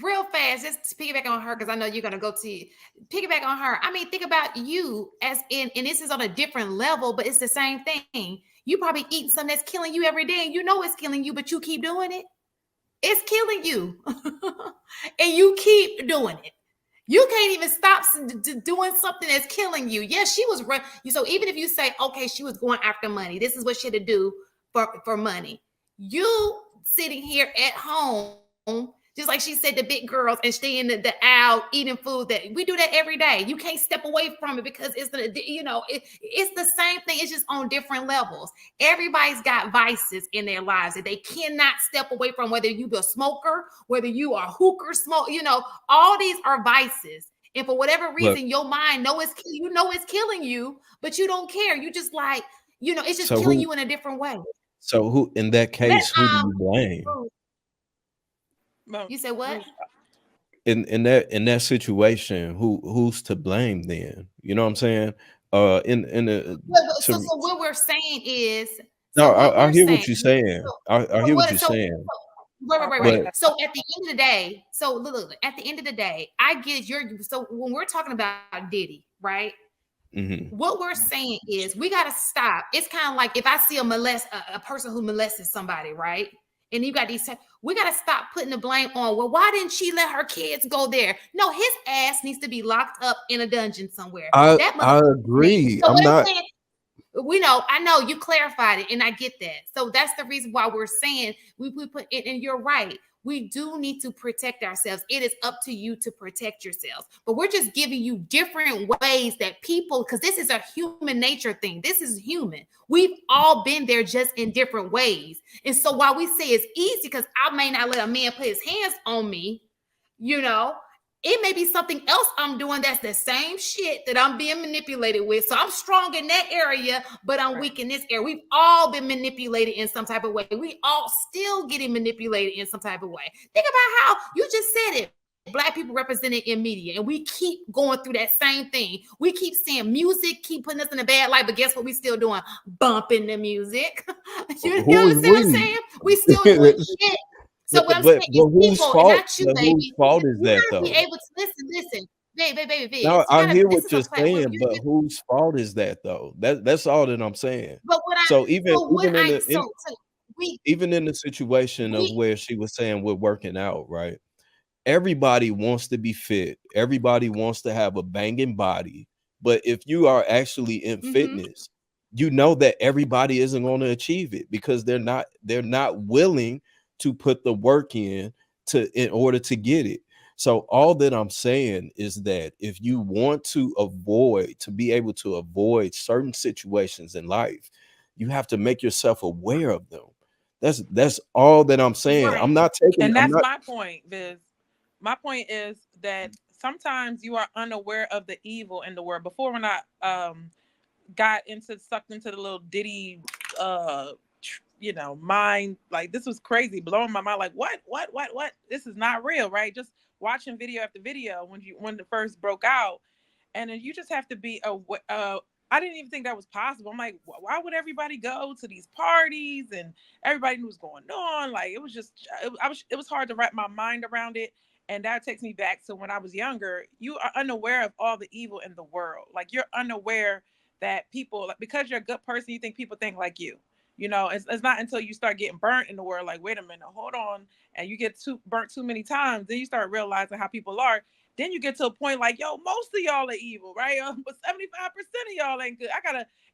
real fast, just to piggyback on her, because I know you're gonna go to piggyback on her. I mean, think about you as in, and this is on a different level, but it's the same thing. You probably eating something that's killing you every day, and you know it's killing you, but you keep doing it. It's killing you, and you keep doing it. You can't even stop doing something that's killing you. Yes, she was run. So even if you say, okay, she was going after money, this is what she had to do for money. You sitting here at home, just like she said, the big girls and staying the aisle eating food that we do that every day. You can't step away from it because it's it's the same thing. It's just on different levels. Everybody's got vices in their lives that they cannot step away from. Whether you be a smoker, whether you are a hooker, smoke, all these are vices. And for whatever Look, reason, your mind know it's killing you, but you don't care. You just like, it's just so killing who you in a different way. who in that Let case, who do you blame? Well, you said what? In that situation, who's to blame then? You know what I'm saying? In the So, to so what we're saying is, No, so what I we're hear saying, what you're saying. I hear what what you're so saying, right. but okay. So at the end of the day, so look, at the end of the day, I get your, so when we're talking about Diddy, right? mhm. What we're saying is we got to stop. It's kind of like if I see a person who molested somebody, right? And you got we got to stop putting the blame on, well, why didn't she let her kids go there? No, his ass needs to be locked up in a dungeon somewhere. That I motherfucker needs. agree. So I'm what I'm not. saying, we know, I know you clarified it, and I get that. So that's the reason why we're saying we put it, and you're right. We do need to protect ourselves. It is up to you to protect yourselves. But we're just giving you different ways that people, because this is a human nature thing. This is human. We've all been there just in different ways. And so while we say it's easy, because I may not let a man put his hands on me, you know, it may be something else I'm doing that's the same shit that I'm being manipulated with. So I'm strong in that area, but I'm Right. weak in this area. We've all been manipulated in some type of way. We all still getting manipulated in some type of way. Think about how you just said it. Black people represented in media, and we keep going through that same thing. We keep saying music, keep putting us in a bad light, but guess what? We still doing bumping the music. You Who is understand what I'm we? saying? We still doing shit. So what I'm saying is Whose people, and fault? not you, But whose baby. fault is You that gotta be though? able to listen, baby. Now It's, you I gotta. hear This what is a you're platform. saying, but whose fault is that though? That's all that I'm saying. But what I, So even so what even in I, the in so we, even in the situation of we, where she was saying we're working out, right? Everybody wants to be fit. Everybody wants to have a banging body. But if you are actually in mm-hmm. fitness, you know that everybody isn't going to achieve it because they're not willing to put the work in order to get it. So all that I'm saying is that if you want to be able to avoid certain situations in life, you have to make yourself aware of them. That's all that I'm saying. Right. I'm And not. that's my point, Viz. My point is that sometimes you are unaware of the evil in the world. Before, when I got into sucked into the little Diddy, mind, like this was crazy, blowing my mind. Like what? This is not real, right? Just watching video after video when it first broke out, and then you just have to be a. I didn't even think that was possible. I'm like, why would everybody go to these parties and everybody knew what's going on? Like it was just, it was hard to wrap my mind around it. And that takes me back to when I was younger. You are unaware of all the evil in the world. Like you're unaware that people, like, because you're a good person, you think people think like you. It's not until you start getting burnt in the world, like, wait a minute, hold on, and you get too burnt too many times, then you start realizing how people are. Then you get to a point like, yo, most of y'all are evil, right? But 75% of y'all ain't good.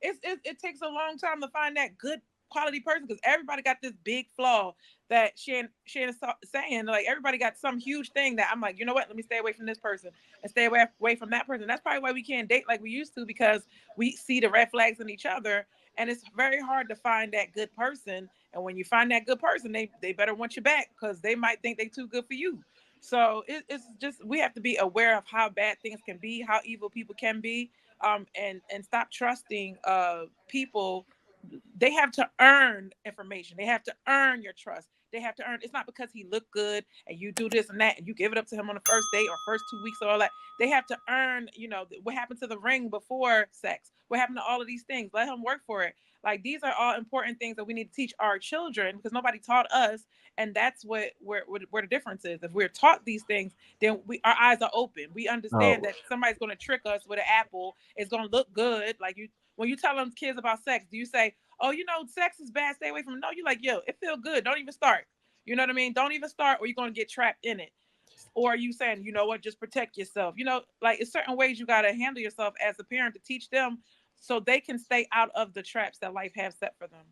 It takes a long time to find that good quality person because everybody got this big flaw that Shannon is saying. Like, everybody got some huge thing that I'm like, you know what? Let me stay away from this person and stay away from that person. That's probably why we can't date like we used to, because we see the red flags in each other, and it's very hard to find that good person. And when you find that good person, they better want you back because they might think they too good for you. So it's just, we have to be aware of how bad things can be, how evil people can be, and stop trusting people. They have to earn information. They have to earn your trust. They have to earn. It's not because he looked good and you do this and that and you give it up to him on the first date or first 2 weeks or all that. They have to earn, what happened to the ring before sex? What happened to all of these things? Let him work for it. Like, these are all important things that we need to teach our children, because nobody taught us. And that's where the difference is. If we're taught these things, then our eyes are open. We understand Oh, that somebody's going to trick us with an apple. It's going to look good. Like, when you tell them kids about sex, do you say, oh, sex is bad, stay away from it? No, you're like, yo, it feel good. Don't even start. You know what I mean? Don't even start, or you're going to get trapped in it. Or are you saying, you know what, just protect yourself? Like, it's certain ways you got to handle yourself as a parent to teach them so they can stay out of the traps that life has set for them.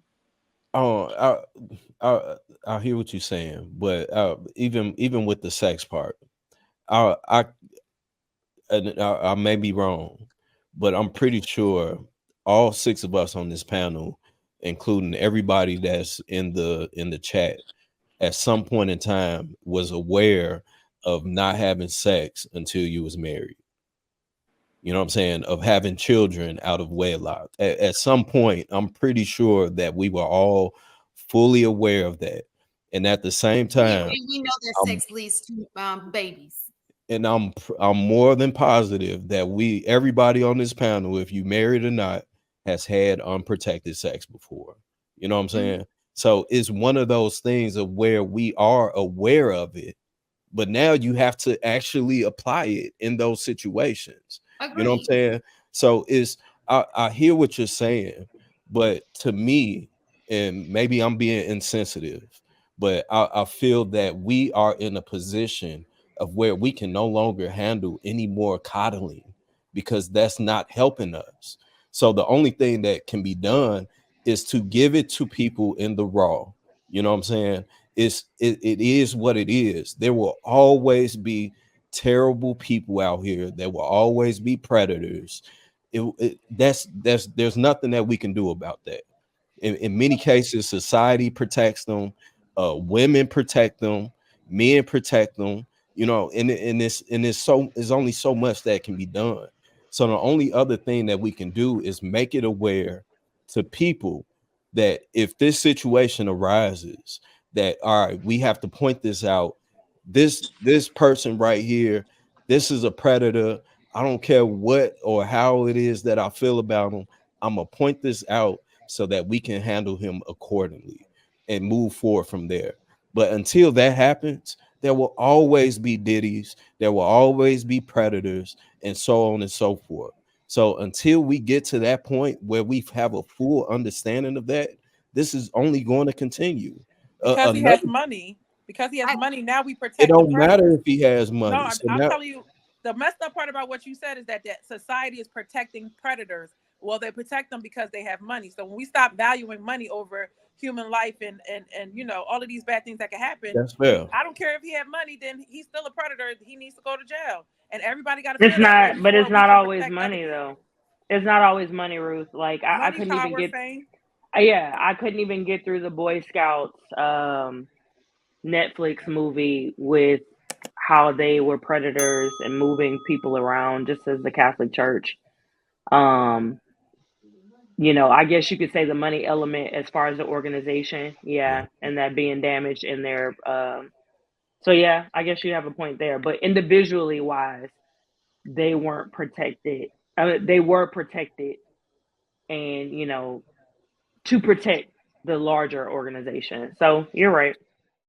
oh, I hear what you're saying, but even with the sex part, I I and I may be wrong, but I'm pretty sure all six of us on this panel, including everybody that's in the chat, at some point in time was aware of not having sex until you was married. You know what I'm saying? Of having children out of wedlock. At some point, I'm pretty sure that we were all fully aware of that. And at the same Yeah, time, and we know that I'm sex leads to babies. and I'm more than positive that everybody on this panel, if you married or not, has had unprotected sex before. You know what I'm Mhm. saying? So it's one of those things of where we are aware of it, but now you have to actually apply it in those situations. You know what I'm Agreed. saying? So I hear what you're saying, but to me, and maybe I'm being insensitive, but I feel that we are in a position of where we can no longer handle any more coddling, because that's not helping us. So the only thing that can be done is to give it to people in the raw. You know what I'm saying? It is what it is. There will always be terrible people out here. There will always be predators. That's there's nothing that we can do about that. In many cases, society protects them, women protect them, men protect them. And it's only so much that can be done. So the only other thing that we can do is make it aware to people that if this situation arises, that all right, we have to point this out. This person right here, this is a predator. I don't care what or how it is that I feel about him. I'm gonna point this out so that we can handle him accordingly and move forward from there. But until that happens, there will always be diddies, there will always be predators, and so on and so forth. So until we get to that point where we have a full understanding of that, this is only going to continue. Because he has Another, money. Because he has I, money, now we it protect the don't matter predators. if he has No, money. I'm, So I'm now telling you, the messed up part about what you said is that society is protecting predators. Well, they protect them because they have money. So when we stop valuing money over human life and all of these bad things that can happen, that's then fair. I don't care if he had money, then he's still a predator. He needs to go to jail. And everybody got to It's feel that way not, but before it's we not can always protect other money people. though. It's not always money, Ruth. Like I Money, couldn't even power, get, fame. yeah, I couldn't even get through the Boy Scouts Netflix movie with how they were predators and moving people around, just as the Catholic Church. Um, I guess you could say the money element as far as the organization, yeah, and that being damaged in their. So yeah, I guess you have a point there. But individually wise, they weren't protected. They were protected, and to protect the larger organization. So you're right.